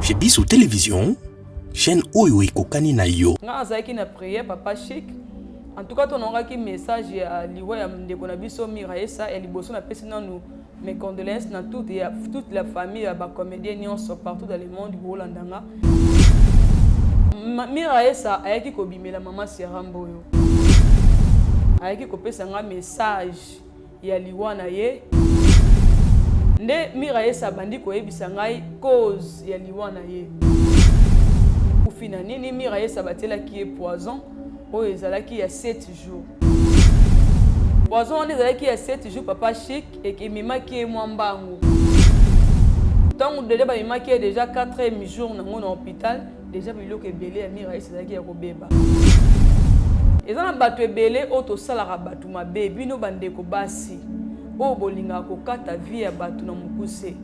Chez Bissou Télévision, chaîne Oyo Ekokani na yo. Nga azaki na prière papa chic. En tout cas, ton aura qui message à liwa ya ndeko na biso Miraesa et liboso na pesi nanu mes condoléances dans toute la famille à ba comédien nyonso partout dans le monde du Holandanga. Miraesa ayaki ko bimela mama Sierra Mboyo. Ayaki ko pesa nga message ya liwa na ye. Nde Miraesa bandi ko yebisa ngai cause ya liwa na ye. Fina nini Miraesa batela qui est poison o ezalaki ya 7 jours. Poison on ezalaki ya 7 jours papa chic et qui mimaki mwambango. Tant de ba mimaki déjà 4e jour na mon hôpital déjà biloko ebele ya Miraesa ezalaki ya kobeba. Ezana bato ebele auto sala bato mabe bino bandeko basi o bolinga ko kata vie ya bato na mukuse.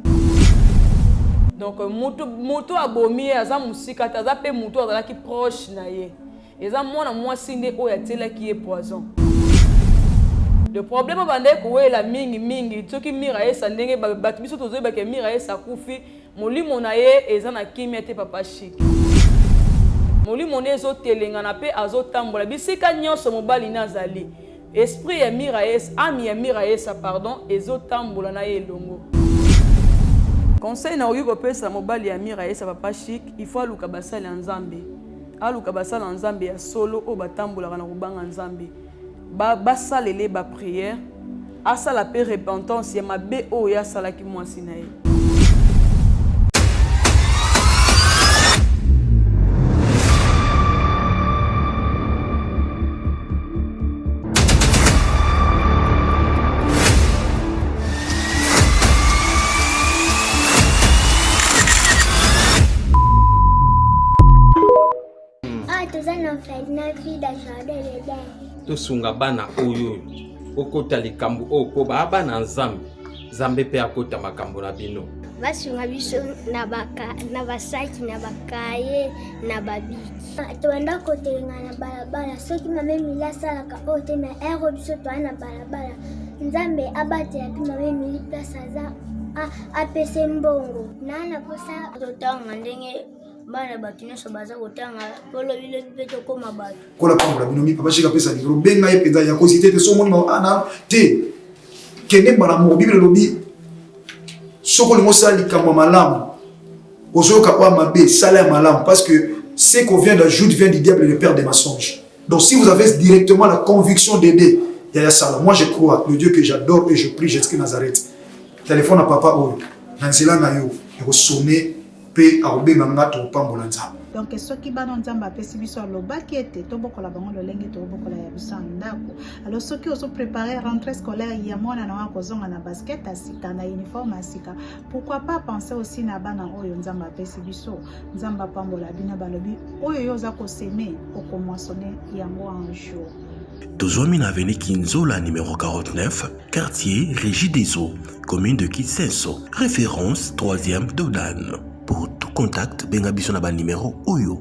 Donc moto abomi aza musika taza pe moto azalaki proche na ye. Eza mwana mwasi nde oyo atelaki ye poison. Le problème bande ko la mingi soki Miraesa ndenge bato biso tozoyeba ke Miraesa kufi molimo na ye eza na kimia te papa chic. Molimo ne ezo telengana pe azotambola bisika nyonso mobali nazali. Esprit ya Miraesa, ami ya Miraesa pardon, ezotambola na ye elongo. Conseil na oyo pesa mobali ya Miraesa papa chic, il faut aluka basala nzambe. Aluka basala nzambe ya solo o batambola na kubanga nzambe. Basalele ba prière, asala pe repentance ya mabe o ya sala ki mwasi na ye. Tosunga bana oyo okota likambo oko bana nzambe nzambe pe akota makambo na bino basunga biso na basaki na bakaye na babiki toenda kotelenga na balabala soki mame mila salaka oyo te na ero biso toa na balabala nzambe abatela mpe mame mili place aza apese mbongo nana posa totanga ndenge bana bato nyonso baza kotanga polo bile mpe tokoma bato kola pambola binomi papa chika pesa libro benga ye penza ya kozite te so moni ana te kende bana mo bibele lobi soko lingo sala likambo malamu ozoyoka kwa mabe sala ya malamu parce que ce qu'on vient d'ajouter vient du diable le père des mensonges. Donc si vous avez directement la conviction d'aider ya sala, moi je crois le Dieu que j'adore et je prie Jésus Nazareth. Téléphone à papa oyo nanzela na yo eko sonner pe arobenga ngato pambola nzambe. Donc soki bana nzambe apesi biso alobaki ete tobokola bango lolenge tobokola ya biso ndako. Alors soki ozo préparer rentrée scolaire ya mwana na kozonga na basket asika na uniforme asika, pourquoi pas penser aussi na bana oyo nzambe apesi biso nzambe pambola bina balobi oyo yoza ko semer okomoissonner yango un jour. Tozwami na avenue Kinzola numéro 49, quartier Régie des Eaux, commune de Kitsenso, référence 3e Dodan. Pour tout contact, benga biso na ba numéro Oyo.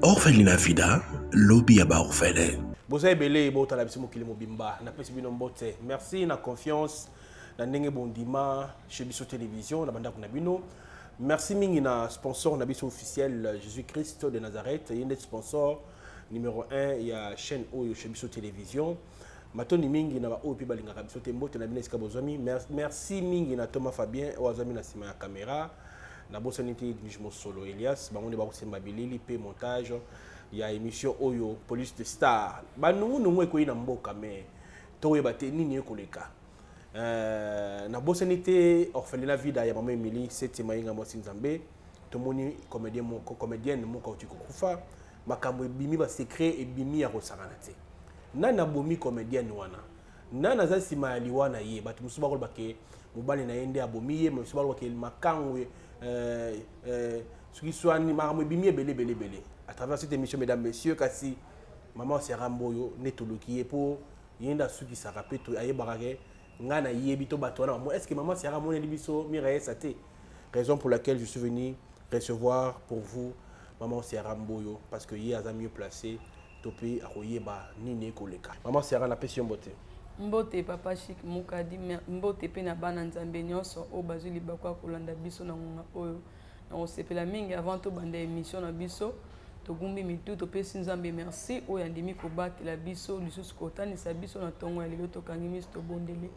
Orphelinat Vida, lobby ya ba orphelin. Boza belé bota la biso mokili mobimba, na pesi bino mbote. Merci na confiance na ndenge bondima chez Bissou Télévision na banda kuna bino. Merci mingi na sponsor na biso officiel Jésus-Christ de Nazareth, yende sponsor numéro 1 ya chaîne Oyo chez Bissou Télévision. Matoni mingi na ba opi balinga biso tembote na bineska bozami. Merci mingi na Thomas Fabien ozami na sima ya caméra na bosonité Dijmo Solo Elias bangonde ba kosemba bilili pe montage ya émission Oyo Police de Star. Ba nungu ekoyi na mboka mais to yeba te nini ekoleka. Na bosonité orphelinat vida ya mama Emily 7e mainga mwasi nzambe tomoni comédienne moko otiko kufa makambo ebimi ba secret ebimi ya kosangana te. Nana bomi comédienne wana nana za sima ya liwana ye bato musuba ko bake mobali na yende abomi ye musuba ko ke makangwe suki swani makambo bimi belé à travers cette émission mesdames messieurs kasi maman Sierra Mboyo netoloki ye po yenda suki sarapeto ayebarake ngana yebi to bato wana est-ce que maman Sierra Mboyo biso Miraesa te, raison pour laquelle je suis venu recevoir pour vous maman Sierra Mboyo parce que ye a mieux placé topé akoyeba nini koleka. Maman Sierra na pesi mbote. Mbote papa Chic Mukadi mbote pe na bana nzambe nyonso o bazuli bakwa kolanda biso na ngonga oyo na osepela mingi avant to banda émission na biso to gumbi mitu to pesi nzambe merci o yandimi ko batela biso lisusu kotanisa biso na tongo ya lelo to kangi miso to bondele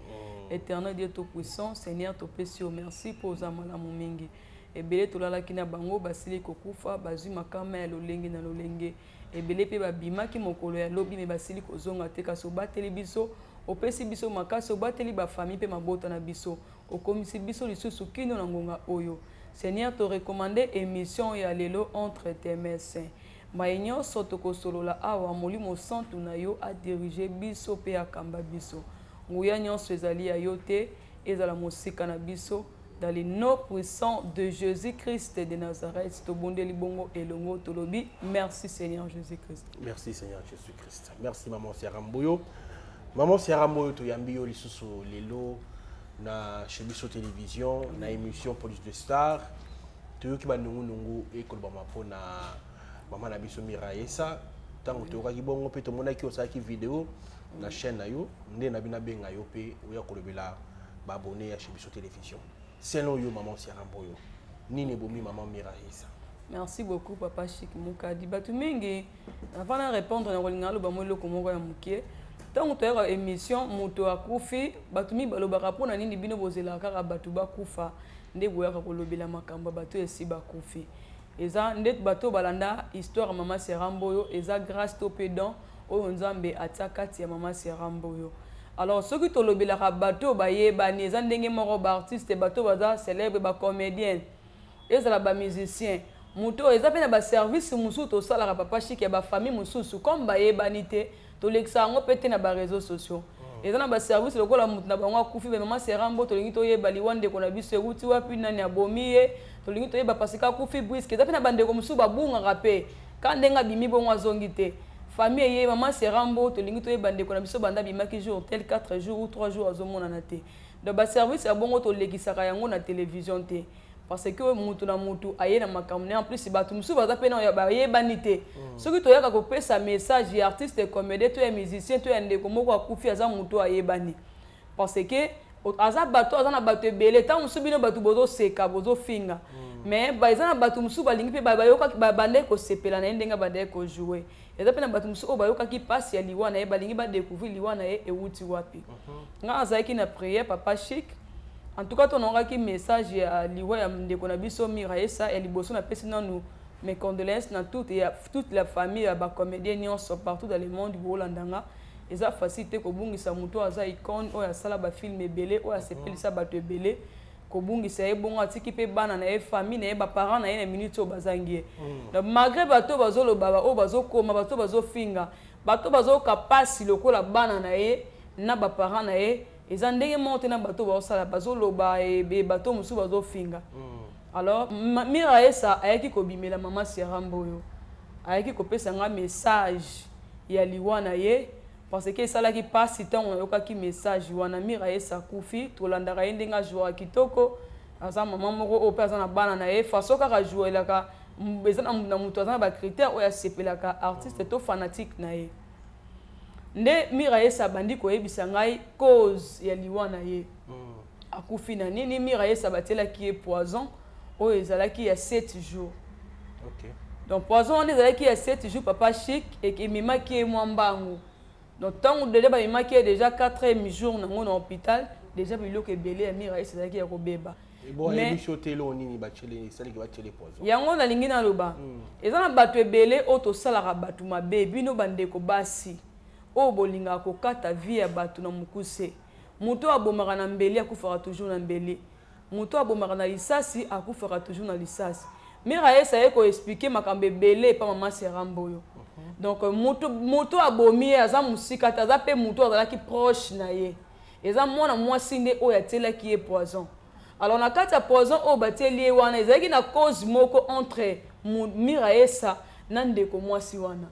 éternel Dieu tout puissant Seigneur to pesi o merci pour zamala mingi ebele tolalaki na bango basili kokufa bazwi makama ya lolenge na lolenge ebele pe babimaki mokolo ya lobi me basili kozonga te kasi obateli biso opesi biso makasi obateli bafamille pe mabota na biso okomisi biso lisusu kino na ngonga oyo Seigneur te recommandé émission ya lelo entre tes mains saints maye nyonso tokosolola awa molimo santu na yo adirige biso pe akamba biso nguya nyonso ezali ya yo te ezala mosika na biso dans le nom puissant de Jésus-Christ de Nazareth tobondeli bongo elongo tolobi merci Seigneur Jésus-Christ. Merci Seigneur Jésus-Christ. Merci maman Siaramboyo. Maman Siaramboyo to yambi yo lisusu lelo na chez biso télévision na émission Police de Star toyoki banungu nungu e kolba mapona maman na biso Miraesa tango toyoka bongo pe to monaki osaki vidéo na chaîne na yo nde na bina benga yo pe oya kolobela ba abonné ya chez biso télévision. Selon yo maman Siaramboyo nini bomi maman Miraesa. Merci beaucoup papa Chic Mukadi batu mingi avant de répondre na kolinga lo ba mo loko moko ya mukie tant que tu émission moto akufi batu mi balobaka pona nini bino bozela kaka batu bakufa nde boyaka kolobela makamba batu esi bakufi eza ndet bato balanda histoire maman Siaramboyo eza grâce to pédant oyo nzambe atakati ya maman Siaramboyo. Alors ceux qui tolobelaka bato bayebani eza ndenge moko ba artiste bato baza célèbre ba comédien ezala ba musicien moto eza pe na ba service mususu to salaka papa Chic ya ba famille mususu comme bayebani te to lekisa ngo pete na ba réseaux sociaux eza na ba service lokola mutu na bango akufi be maman Siarambo to lingi to yeba liwande ko na biso eruti wapi nani abomiye to lingi to yeba pasika akufi brisque eza pe na bande ko mususu babunga rape kandenga bimi bongo azongi te famille ye maman Siarambo to lingi to yeba ndeko na biso banda bimaki jour tel 4 jours ou 3 jours azomona na te de ba service ya bongo to lekisaka yango na télévision te parce que mutu na mutu aye na makamne en plus batu musu baza pe na ya yebani te soki to yaka ko pesa message ya artiste comédien to ya musicien to ya ndeko moko akufi aza mutu ayebani parce que aza bato aza na bato ebele tant musu bino batu bozo seka bozo finga mais ba eza na bato musu balingi pe bayoka bande ko sepela na ndenga bande ko jouer eza pe na bato musu o bayoka ki passe ya liwana ye balingi ba découvrir liwana ye ewuti wapi nga azaki na prière papa Chic. En tout cas, on aura un message à l'Iwa de Konabiso Miraesa et Liboso na pesina nous mes condoléances dans toute la famille ba comédiens sont partout dans le monde du Holandanga. Et ça facilite ko bungi sa muto aza icône o ya sala ba film belé o ya sepelisa bato belé ko bungi sa ebongo atiki pe bana na e famille na ba parents na e na minute o bazangie. Donc malgré bato bazolo baba o bazokoma bato bazofinga bato bazoka pasi lokola bana na e na ba parents na e eza ndenge monte na bato baosala bazoloba ebe bato musu bazofinga alors Miraesa ayaki kobimela maman Siaramboyo ayaki kopesa nga message ya liwana ye parce que esalaki pasi ntango nayokaki message wana Miraesa kufi tolandaka ye ndenge ajoua kitoko aza mama moko oyo mpe aza na bana na ye faso kaka jouelaka eza na moto aza na bacritère oyo asepelaka artiste to fanatique na ye nde Miraesa bandi koyebisa ngai cause ya liwana ye akufi na nini Miraesa batelaki ye poison oyo ezalaki ya 7 jours. OK. Donc poison on ezalaki ya 7 jours papa Chic et ememaki ye mwa mbangu. Donc tango déjà bamemaki ye déjà 4e jour nango na hôpital déjà biloko ebele ya Miraesa ezalaki ya kobeba. Bon émission telo nini bachele sali ki bachele poison. Yango na lingi na loba. Eza na bato ebele o to salaka bato mabe bino bandeko basi. O bolinga kokata vie ya bato na mukuse. Muto abomaka na mbeli akufaka toujours na mbeli. Muto abomaka na lisasi akufaka toujours na lisasi. Miraesa ye ko expliquer makambo ebele pa maman Siaramboyo. Donc muto abomi aza musika aza pe muto azalaki proche na ye. Eza mwana mwasi nde oyo atelaki ye poison. Alors na kati ya poison o bateli ye wana ezalaki na cause moko entre Miraesa na ndeko mwasi wana.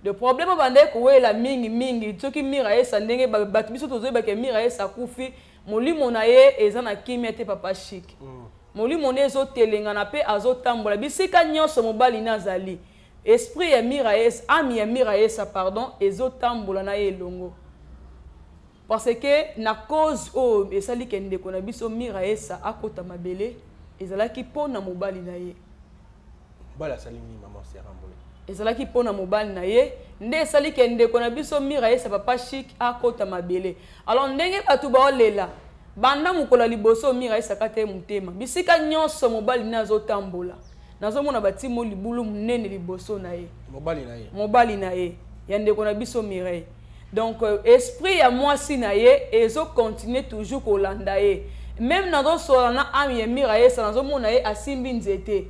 Le problème bande ko wela mingi soki Miraesa ndenge bato biso tozoyeba ke Miraesa kufi molimo na ye eza na kimia te papa Chic. Molimo ne ezotelenga na pe azotambola bisika nyonso mobali nazali esprit ya Miraesa ami ya Miraesa pardon ezotambola na ye longo parce que na cause o esali kende ko na biso mira esa akota mabele ezalaki pona mobali na ye bala salimi maman Serambolo ezalaki pona mobali na ye nde esali kende ko na biso mira esa papa chic akota mabele alors ndenge batu ba olela banda mukola liboso mira esa kate mutema bisika nyonso mobali nazo tambola nazo mona batimo libulu munene liboso na ye mobali na ye yande ko na biso mira. Donc esprit ya mwasi na ye ezo continuer toujours kolanda ye même nazo solana ami ya mira ye sa nazo mona ye asimbi nzete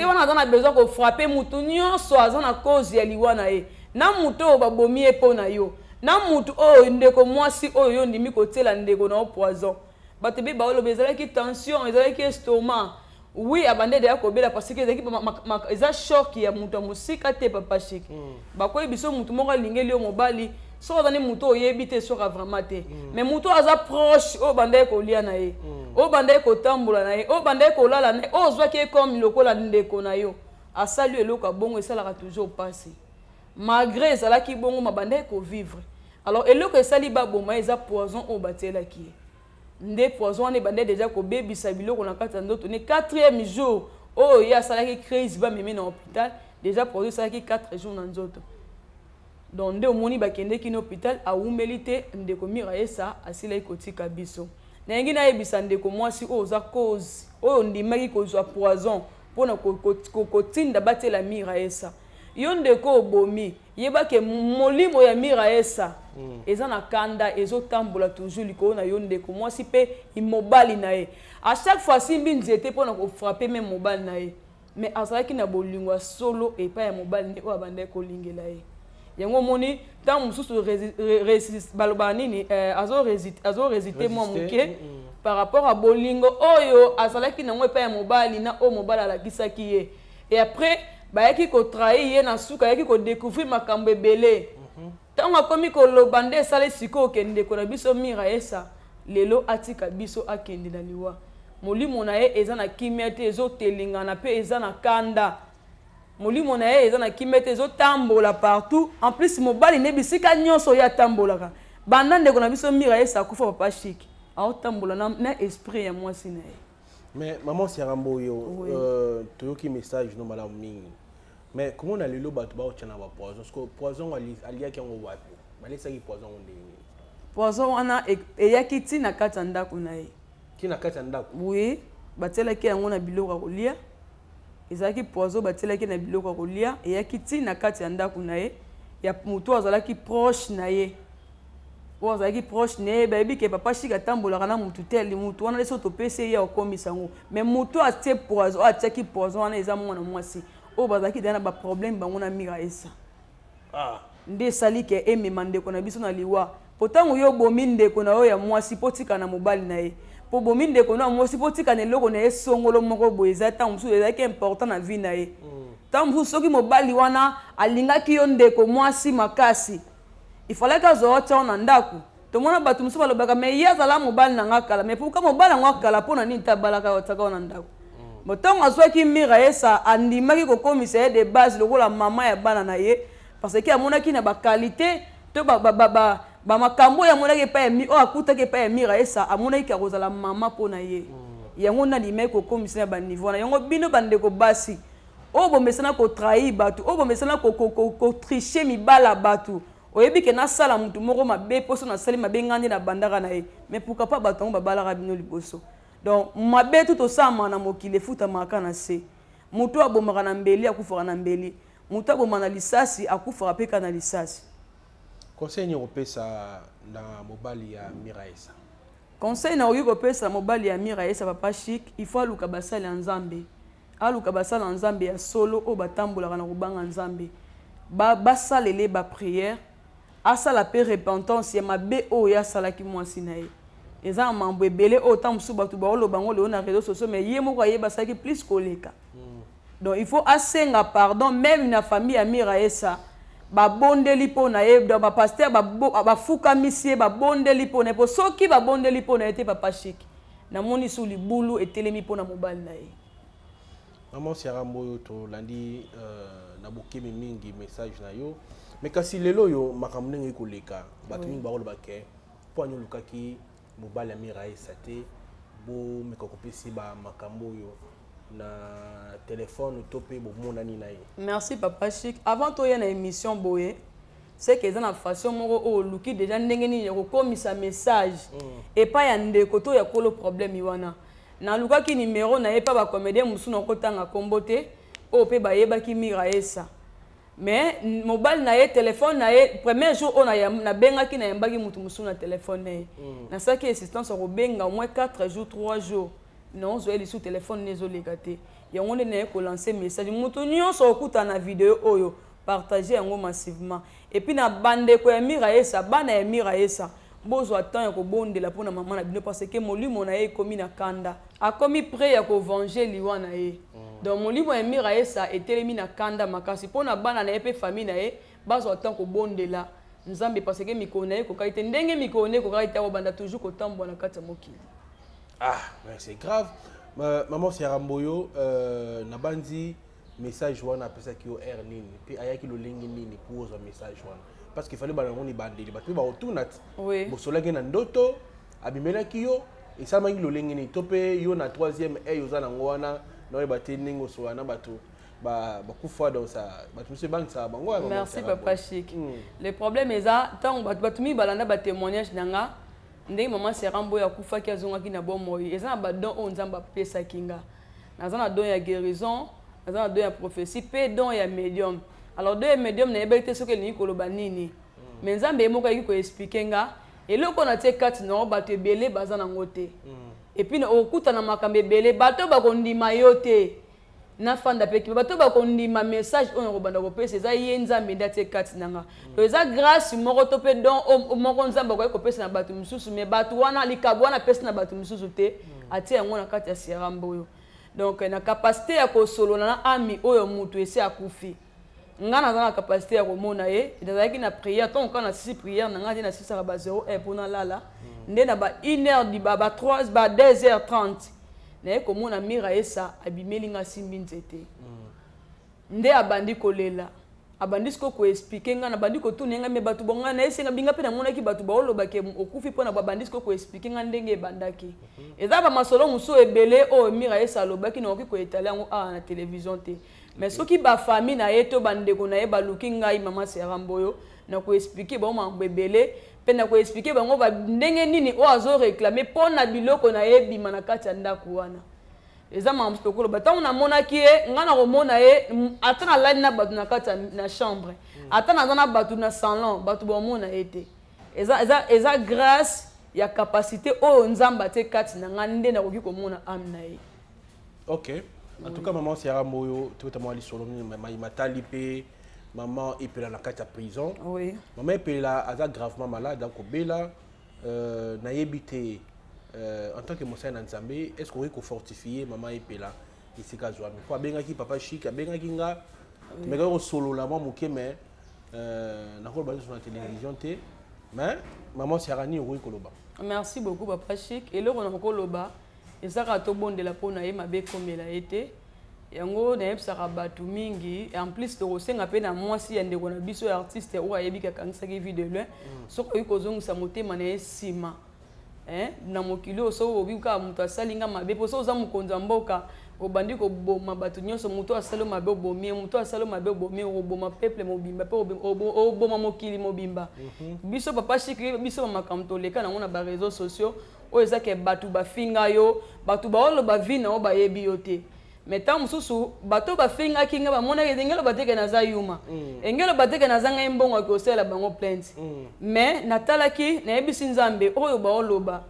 wana azana besoin ko frapper mutu nyonso azana cause ya liwa na ye na mutu o babomi e pona yo na mutu o ndeko mwasi o yo ndimi kotela ndeko na poison bato be baolo bezala ki tension ezala ki estomac oui abande de yakobela parce que ezaki eza choc ya mutu musika te papa chic bakoyi biso mutu moko lingeli yo mobali so ozani mutu oyebi te soka vraiment te mais mutu aza proche o banda kolia na ye o banda kotambola na ye o banda kolala na ye o ozwaki comme lokola ndeko na yo asali eloko bongo esalaka toujours passé malgré ezalaki bongo mabanda vivre alors eloko esali baboma eza poison o batelaki ye nde poison wana ebanda déjà kobebisa biloko na kati ya ndoto ne 4e jour oyo ye asalaki crise bameme na hôpital déjà poison esalaki 4 jours na nzoto donc nde omoni bakendeki na hôpital awumeli te ndeko mira esa asilaki kotika biso nayengi nayebisa ndeko mwasi oyo oza cause oyo ndimaki kozwa poison mpona kotinda batela mira esa yo ndeko obomi yebake molimo ya mira esa eza na kanda ezotambola toujours likolo na yo ndeko mwasi mpe imobali na ye à chaque fois simbi nzete mpona kofrape me mobali na ye mais azalaki na bolingo ya solo epai ya mobali ne oyo abandaki kolingela ye yango moni ntango mosusu baloba nini azo-résiste mwa moke par rapport à bolingo oyo azalaki nango epai ya mobali na oyo mobali alakisaki ye et après bayaki kotrahi ye na suka ayaki kodécouvrir makambo ebele ntango akomi koloba nde esala sikoyo okende ko na biso mira esa lelo atika biso akende na liwa molimo na ye eza na kimia te ezotelingana mpe eza na kanda molimo na ye eza na kimia te ezotambola partout en plus mobali ne bisika nyonso oyo atambolaka banda ndeko na biso mira esa akufa papa chic aotambola na esprit ya mwasi na ye. Mais maman Serambolo yo toyoki message no malamu mingi mais comment na lelo bato baotiana ba poison parce que poison aliaki yango wapi balesaki poison ndenge poison wana eyaki ti na kati ya ndako na ye ti na kati ya ndako oui batielaki yango na biloko ya kolia ezalaki poison batielaki na biloko ya kolia eyaki ti na kati ya ndako na ye ya motu azalaki proche na ye oyo azalaki proche na ye bayebi ke papa chic atambolaka na motu te motu wana leso topesi ye ya okomisa yango mais motu atie poison oyo atiaki poison wana eza mwana mwasi oyo bazalaki deya na baproblème bango na mira esa nde esali ke emema ndeko na biso na liwa po ntango yo bomi ndeko na oyo ya mwasi mpo tika na mobali na ye po bomi ndeko na ya mwasi mpo tika na eloko na ye songolo moko boye eza ntango mosusu ezalaki important na vie na ye ntango mosusu soki mobali wana alingaki yo ndeko mwasi makasi ifalaki azwa tia na ndako tomona bato mosusu balobaka me ye azala mobali na nga kala me pourka mobali yango akala mpo na nini te abalaka otiaka na ndako ntango azwaki mira esa andimaki kokomisa ye de base lokola mama ya bana na ye parce que amonaki na bakalite to bamakambo oyo amonaki epai ya oyo akutaki epai ya mira esa amonaki kakozala mama mpo na ye yango nandimaki kokomisa na baniveau na yango bino bandeko basi oyo bomesana kotrahi bato oyo bomesana kotriche mibala bato oyebi ke nasala mutu moko mabe poso nasali mabe ngandi na bandaka na ye mais pourquoi pas bato yango babalaka bino liboso donc mabe tout osama na mokili efutamaka na se mutu abomaka na mbeli akufaka na mbeli mutu abomaka na lisasi akufaka mpe ka na lisasi. Conseil nini kopesa na mobali ya mira esa? Conseil na oyo kopesa mobali ya mira esa papa chic il faut aluka basali ya nzambe aluka basali ya nzambe ya solo oyo batambolaka na kobanga nzambe basalele bapriere asala pe repentance ya mabe oyo asalaki mwasi na ye eza mambo ebele oyo ntango mosusu bato baoloba ngo leo na réseaux sociaux mais ye moko ayeba asalaki plus koleka donc il faut asenga pardon même na famille ya mira esa babondeli mpo na ye donc bapaster bafukamisi ye babondeli mpo na ye po soki babondeli mpo na ye te papa chic namoni su libulu etelemi mpo na mobali na ye. Maman Serambolo tolandi na bokemi mingi message na yo mais kasi lelo yo makambo ndenge ekoleka bato mingi bakoloba ke pourquoi nous lukaki mobile amira esate bo mekokopesi ba makambo yo na téléphone topé bo monani na ye. Merci papa Chic. Avant toi y na émission boye c'est que na façon moko o luki déjà ndenge ni ko komisa message et pas ya ndeko to ya ko le problème iwana. Na lukaki numéro na ye pa ba comédien musu na kotanga kombote o pe ba yeba ki mira esa. Mais mobile na ye téléphone na ye premier jour on na benga ki na yambaki mutu musu na téléphone na ye. Na ça qui assistance au benga au moins 4 jours 3 jours. Non zo eli sous téléphone nezo legate. Ya ngone na ye ko lancer message mutu nyonso okuta na vidéo oyo partager yango massivement. Et puis na bande ko ya mira esa bana ya mira esa. Bozo attend ya ko bondela pona maman na bino parce que molimo na ye komi na kanda. A komi prêt ya ko venger liwa na ye. Donc molimo ya mira esa etelemi na kanda makasi pona bana na ye pe famille na ye bazo attend ko bondela nzambe parce que mikona ye ko kaite ndenge mikona ko kaite ko banda toujours ko tambwa na kata mokili. Ah, c'est grave. Maman Siaramboyo na bandi message wana pesa ki o air nini puis ayaki lo lengi nini pour un message wana parce qu'il fallait balangoni bandeli bato ba retournat oui bosola ke na ndoto abimela ki yo et ça mangi lo lengi ni topé yo na 3e et yo za na ngwana no ba teningo so wana bato ba kufa dans ça bato monsieur bank ça bango. Merci papa Chic. Le problème est ça tant bato mi balanda ba témoignage nanga ndenge maman Siaramboyo ya kufa ki azonga ki na bomoyi eza na ba don o nzamba pesa kinga na za don ya guérison na deux ya prophétie pe don ya médium. Alors deux ya médium na ebete soke ni koloba nini mais nzambe emoka ki ko expliquer nga eloko na tie 4 no bato ebele baza na ngote et puis na okuta na makambe ebele bato ba kondima yote na fanda pe ki bato ba kondima message on ko banda ko pesa za ye nzambe nda tie 4 nanga to eza grâce moko to pe don moko nzambe ko pesa na bato misusu mais bato wana likabwa na pesa na bato misusu te atie yango na kati ya Siaramboyo. Donc na capacité ya ko solo na ami oyo mutu ese akufi ngana na capacité ya ko mona ye ezalaki na prière ton kana 6 prières na ngati na 6 ba 0 pour na lala nde na ba 1h di ba 3 ba 2h30 na ko mona mira esa abimeli nga simbi nzete nde abandi kolela abandi ko expliquer nga na bandi ko tunenga me batu bonga na esenga binga pe na mona ki batu ba oloba ke okufi pona ba bandi ko expliquer nga ndenge bandaki eza ba masolo muso ebele o mira esa lobaki na ko etala ngo na télévision te mais soki ba famille na yeto bandeko na ye baluki ngai mama Siaramboyo na ko expliquer ba mambo ebele pe na ko expliquer bango ba ndenge nini o azo réclamer pona biloko na ye bima na kati ya ndako wana eza mambo tokolo batango na monaki ye ngana ko mona ye atana line na batu na kati na chambre atana na batu na salon batu ba mona ete eza grâce ya capacité o nzamba te kati na ngande na koki ko mona amna ye. OK. En tout cas maman Siaramboyo tout à moi li solo matali pe maman epela na kati ya prison. Oui. Maman epela aza gravement malade donc bela na yebite en tant que Moussa Nzambe, est-ce qu'on peut fortifier maman epela ici ka joa ko benga ki papa Chic benga ki nga mais ko solo la maman muke mais na ko ba sur la télévision te mais maman Siarani oi koloba. Merci beaucoup papa Chic et le on ko loba et ça ka to bondela pona ye mabe komela été yango na yebsaka batu mingi et en plus to senga pe na mwasi ya ndeko na biso artiste o ayebika kanisaki video loin soko ikozongisa motema na esima na mokili oso obika mutu asalinga mabe poso oza mukonza mboka obandi ko boma batu nyonso mutu asalo mabe obomie mutu asalo mabe obomie oboma peuple mobimba pe oboma mokili mobimba biso papa Chic biso makamto leka na ngona ba réseaux sociaux o ezake batu bafinga yo batu baolo bavina o bayebi yo te mais tant mususu bato bafinga kinga ba mona ngelo bateke na za yuma engelo bateke na zanga imbongo ko sela bango plainte mais natalaki na yebisi nzambe oyo baoloba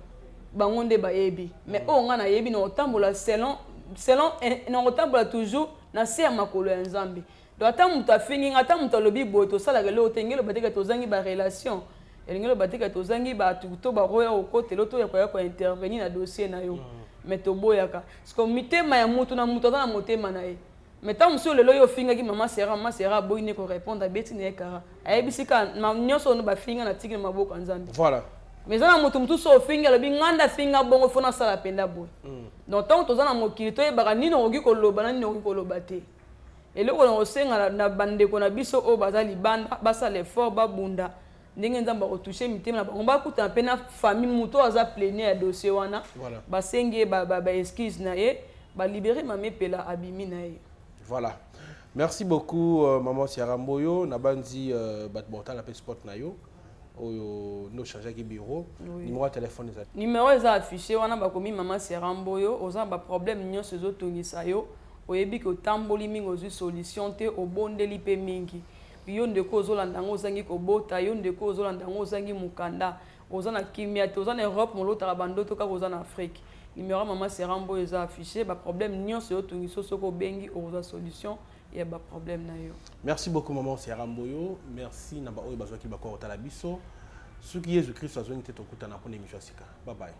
bango nde bayebi mais o nga na yebi na otambola selon na otambola toujours na se ya makolo ya nzambe do ata mutu afingi ata mutu alobi boye to sala gelo tengelo bateke to zangi ba relation engelo bateke to zangi ba to ba roya o kote loto ya ko intervenir na dossier na yo mais to boyaka parce que mitema ya mutu na mutu na motema na ye mais tant monsieur lelo yo finga ki mama sera boyine ko répondre à beti ne kara ayebisika na nyoso no ba finga na tiki maboko nzambe voilà mais ça na mutu so finga le binganda finga bongo fona sala penda boy donc tant to za na mokili to yebaka nino oki ko loba na nino oki ko loba te eloko na osenga na bande ko na biso o bazali banda basala effort babunda ndenge nzambe akotouche mitema na bango bakutana mpe na famille moto aza plainé ya dossier wana basenge baexcuse na ye balibere mama epela abimi na ye. Voilà. Merci beaucoup maman Siaramboyo nabandi bato botala pe sport na yo oyo no changer ki bureau numéro de téléphone ezali numéro eza affiché wana bakomi maman Siaramboyo oza ba problème nyonso ezotungisa yo oyebi ke otamboli mingi ozwi solution te obondeli pe mingi yo ndeko ozolanda ngo ozangi kobota yo ndeko ozolanda ngo ozangi mukanda oza na kimia te oza na Europe molotaka bandoto kaka oza na Afrique numéro maman Siaramboyo eza affiché ba problème nyonso ezotungisa soko bengi oza solution ya ba problème na yo. Merci beaucoup maman Siaramboyo, merci na ba oyo bazwaki ba ko otala biso soki Yesu Christ azongi te tokuta na pona émission sika. Bye bye.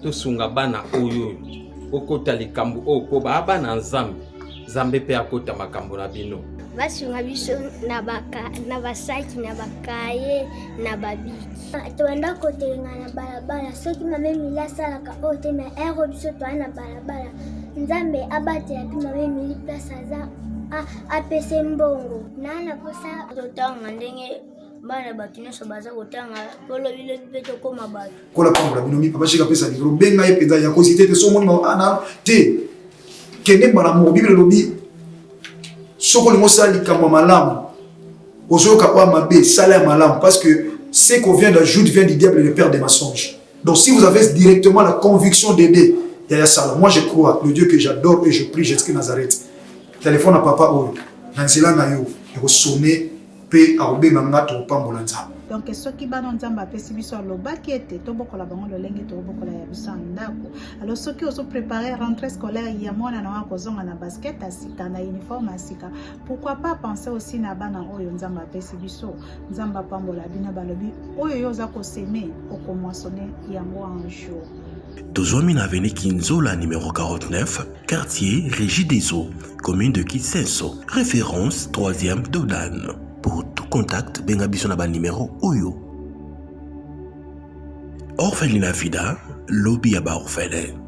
tosunga bana oyo okota likambo oyo po bana nzambe nzambe mpe akota makambo na bino basunga biso na basaki na bakaye na babiki toenda kotelenga na balabala soki mame mili asalaka oyo te na ero biso toa na balabala nzambe abatela mpe mame mili place aza apese mbongo nana posa totanga ndenge bana bato nyonso baza kotanga polobile mpe tokóma bato kola pambola bino mipa bashika pesa likolo benga ye mpenza ya kosi te so omoni ana te kende mbala moko bibele elobi soki olingi osala likambo ya malamu ozoyoka oya mabe sala ya malamu parce que ce qu'on vient d'ajouter vient du diable et le père des mensonges. Donc si vous avez directement la conviction d'aider Yaya Sala, moi je crois le Dieu que j'adore et je prie Jésus Nazareth. Téléphone à papa oyo nanzela na yo ekosonne pe aobenga ngato pambola nzambe. Donc soki bana nzambe apesi biso alobaki ete tobokola bango lolenge tobokola ya biso ndako. Alors soki ozo préparer rentrée scolaire ya mwana na wako zonga na basket asika na uniforme asika, pourquoi pas penser aussi na bana oyo nzambe apesi biso nzambe pambola bina balobi oyo yoza ko semer okomoissonner yango un jour. Tozwami na avenue Kinzola numéro 49, quartier Régie des Eaux, commune de Kitsenso, référence 3e Dodan. Pour tout contact, bengabiso na ba numéro Oyo. Orphelinat Vida, lobby à ba orphelin.